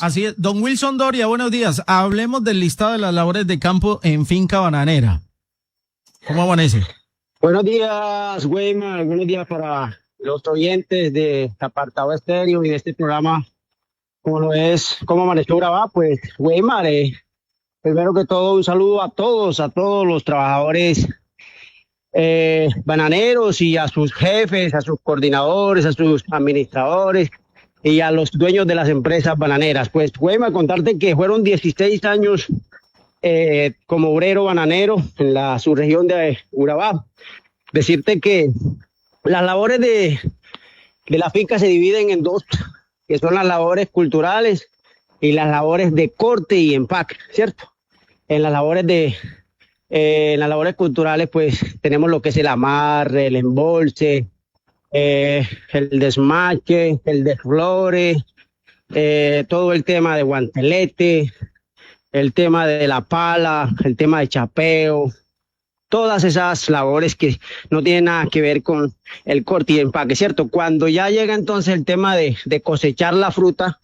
Así es. Don Wilson Doria, buenos días. Hablemos del listado de las labores de campo en Finca Bananera. ¿Cómo amanece? Buenos días, Weimar. Buenos días para los oyentes de Apartado Estéreo y de este programa, como lo es, ¿cómo amaneció Urabá? Pues, Weimar, primero que todo, un saludo a todos los trabajadores bananeros y a sus jefes, a sus coordinadores, a sus administradores y a los dueños de las empresas bananeras. Pues, Weimar, contarte que fueron 16 años como obrero bananero en la subregión de Urabá. Decirte que las labores de la finca se dividen en dos, que son las labores culturales y las labores de corte y empaque, ¿cierto? En las labores culturales, pues tenemos lo que es el amarre, el embolse, el desmache, el desflore, todo el tema de guantelete, el tema de la pala, el tema de chapeo, todas esas labores que no tienen nada que ver con el corte y empaque, ¿cierto? Cuando ya llega entonces el tema de cosechar la fruta,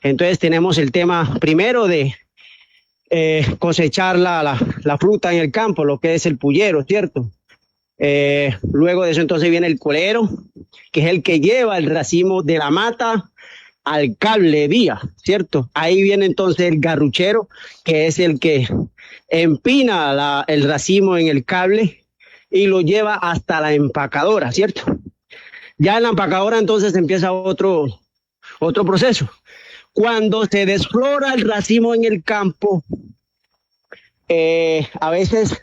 entonces tenemos el tema primero de cosechar la fruta en el campo, lo que es el puyero, ¿cierto? Luego de eso entonces viene el colero, que es el que lleva el racimo de la mata al cable vía, ¿cierto? Ahí viene entonces el garruchero, que es el que empina el racimo en el cable y lo lleva hasta la empacadora, ¿cierto? Ya en la empacadora entonces empieza otro proceso. Cuando se desflora el racimo en el campo, a veces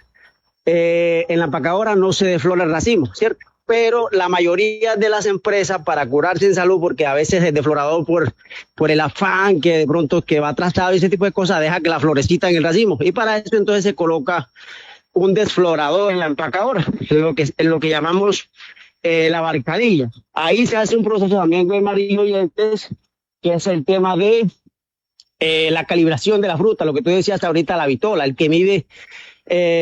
en la empacadora no se desflora el racimo, ¿cierto? Pero la mayoría de las empresas, para curarse en salud, porque a veces el desflorador por el afán que de pronto que va atrasado y ese tipo de cosas, deja que la florecita en el racimo. Y para eso entonces se coloca un desflorador en la empacadora, en lo que llamamos la barcadilla. Ahí se hace un proceso también de amarillo y que es el tema de la calibración de la fruta, lo que tú decías ahorita, la vitola, el que mide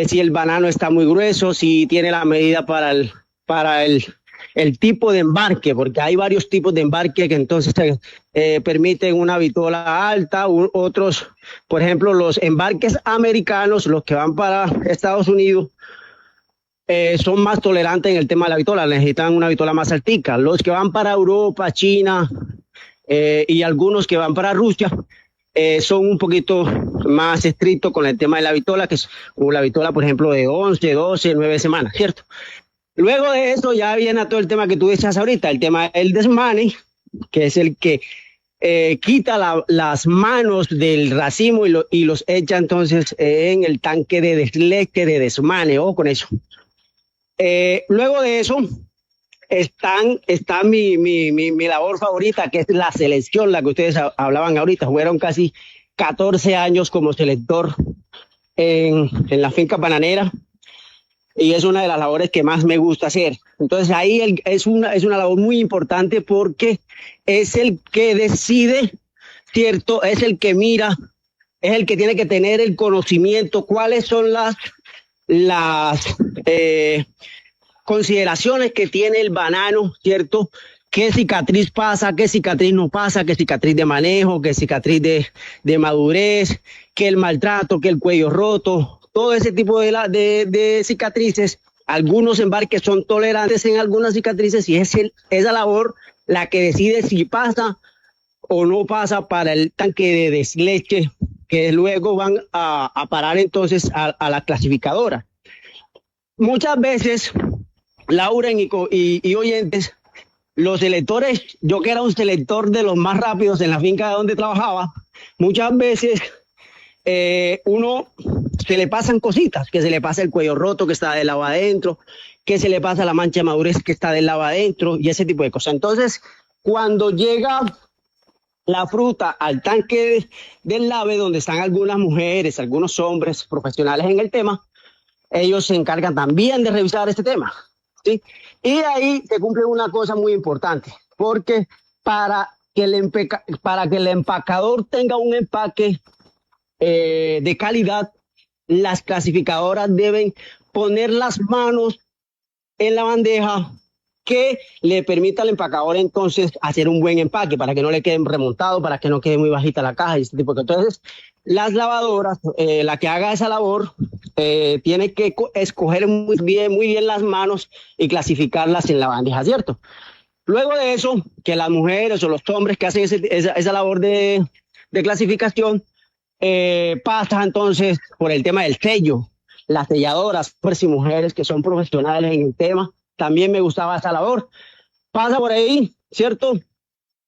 si el banano está muy grueso, si tiene la medida para el tipo de embarque, porque hay varios tipos de embarque que entonces permiten una vitola alta, otros, por ejemplo, los embarques americanos, los que van para Estados Unidos, son más tolerantes en el tema de la vitola, necesitan una vitola más altica. Los que van para Europa, China y algunos que van para Rusia, son un poquito más estrictos con el tema de la vitola, que es como la vitola, por ejemplo, de 11, 12, 9 semanas, ¿cierto? Luego de eso ya viene todo el tema que tú decías ahorita, el tema del desmane, que es el que quita las manos del racimo y los echa entonces en el tanque de desleche de desmane, o con eso. Luego de eso está mi labor favorita, que es la selección, la que ustedes hablaban ahorita. Fueron casi 14 años como selector en la finca bananera. Y es una de las labores que más me gusta hacer. Entonces ahí es una labor muy importante porque es el que decide, ¿cierto? Es el que mira, es el que tiene que tener el conocimiento, cuáles son las consideraciones que tiene el banano, ¿cierto? ¿Qué cicatriz pasa, qué cicatriz no pasa, qué cicatriz de manejo, qué cicatriz de madurez, qué el maltrato, qué el cuello roto? Todo ese tipo de cicatrices. Algunos embarques son tolerantes en algunas cicatrices y es esa labor la que decide si pasa o no pasa para el tanque de desleche, que luego van a parar entonces a la clasificadora. Muchas veces, Lauren y oyentes, los selectores, yo que era un selector de los más rápidos en la finca donde trabajaba, muchas veces uno se le pasan cositas, que se le pasa el cuello roto que está del lado adentro, que se le pasa la mancha de madurez que está del lado adentro y ese tipo de cosas. Entonces, cuando llega la fruta al tanque del lave, donde están algunas mujeres, algunos hombres profesionales en el tema, ellos se encargan también de revisar este tema, ¿sí? Y ahí se cumple una cosa muy importante, porque para que el empacador tenga un empaque de calidad, las clasificadoras deben poner las manos en la bandeja que le permita al empacador entonces hacer un buen empaque para que no le queden remontados, para que no quede muy bajita la caja y este tipo de cosas. Entonces, las lavadoras, la que haga esa labor, tiene que escoger muy bien las manos y clasificarlas en la bandeja, ¿cierto? Luego de eso, que las mujeres o los hombres que hacen esa labor de clasificación, pasa entonces por el tema del sello. Las selladoras, hombres y mujeres que son profesionales en el tema, también me gustaba esa labor. Pasa por ahí, ¿cierto?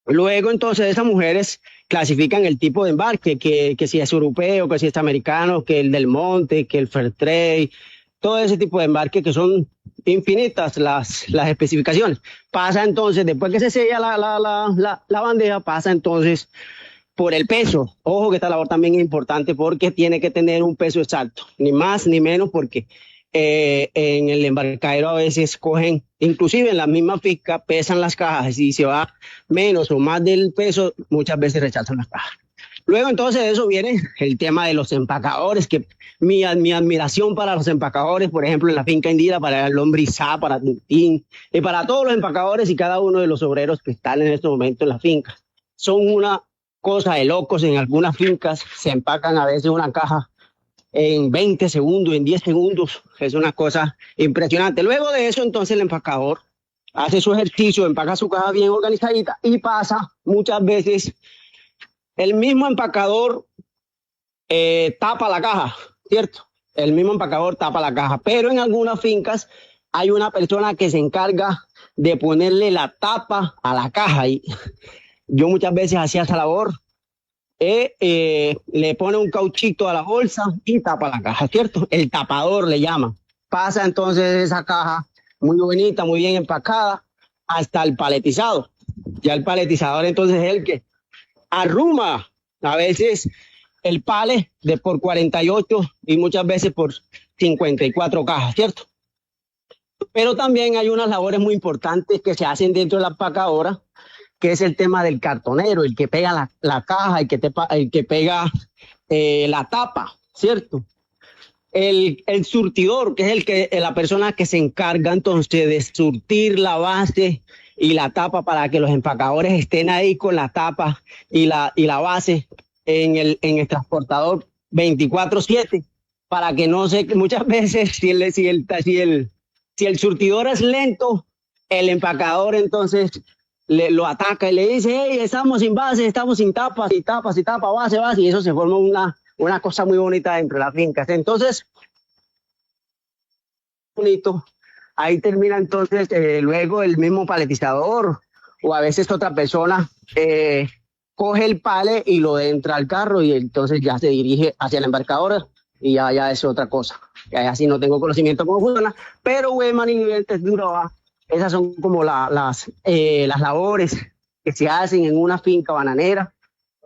Luego entonces esas mujeres clasifican el tipo de embarque, que si es europeo, que si es americano, que el del monte, que el fair trade, todo ese tipo de embarque que son infinitas las especificaciones. Pasa entonces, después que se sella la bandeja, pasa entonces por el peso. Ojo que esta labor también es importante porque tiene que tener un peso exacto, ni más ni menos, porque en el embarcadero a veces cogen, inclusive en la misma finca, pesan las cajas y si se va menos o más del peso, muchas veces rechazan las cajas. Luego entonces de eso viene el tema de los empacadores, que mi admiración para los empacadores, por ejemplo en la finca Indira, para el Lombrizá, para Tintín, y para todos los empacadores y cada uno de los obreros que están en este momento en la finca. Son una cosa de locos. En algunas fincas se empacan a veces una caja en 20 segundos, en 10 segundos. Es una cosa impresionante. Luego de eso, entonces el empacador hace su ejercicio, empaca su caja bien organizadita y pasa muchas veces el mismo empacador tapa la caja, ¿cierto? El mismo empacador tapa la caja, pero en algunas fincas hay una persona que se encarga de ponerle la tapa a la caja y yo muchas veces hacía esa labor. Le pone un cauchito a la bolsa y tapa la caja, ¿cierto? El tapador le llama. Pasa entonces esa caja muy bonita, muy bien empacada, hasta el paletizado. Ya el paletizador entonces es el que arruma a veces el palet de por 48 y muchas veces por 54 cajas, ¿cierto? Pero también hay unas labores muy importantes que se hacen dentro de la empacadora, que es el tema del cartonero, el que pega la caja, el que pega la tapa, ¿cierto? El surtidor, que es la persona que se encarga entonces de surtir la base y la tapa para que los empacadores estén ahí con la tapa y la base en el transportador 24/7, para que no se, muchas veces si el surtidor es lento, el empacador entonces lo ataca y le dice, hey, estamos sin base, estamos sin tapas, y tapas, y tapa, base, y eso se forma una cosa muy bonita dentro de las fincas. Entonces, bonito, ahí termina entonces luego el mismo paletizador o a veces otra persona coge el palet y lo entra al carro y entonces ya se dirige hacia la embarcadora y ya es otra cosa. Ya así no tengo conocimiento cómo funciona, pero Weyman y Duraba, esas son como las labores que se hacen en una finca bananera.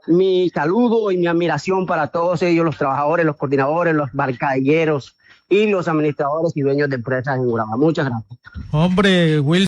Mi saludo y mi admiración para todos ellos, los trabajadores, los coordinadores, los barcadilleros y los administradores y dueños de empresas en Urabá. Muchas gracias. Hombre, Wilson.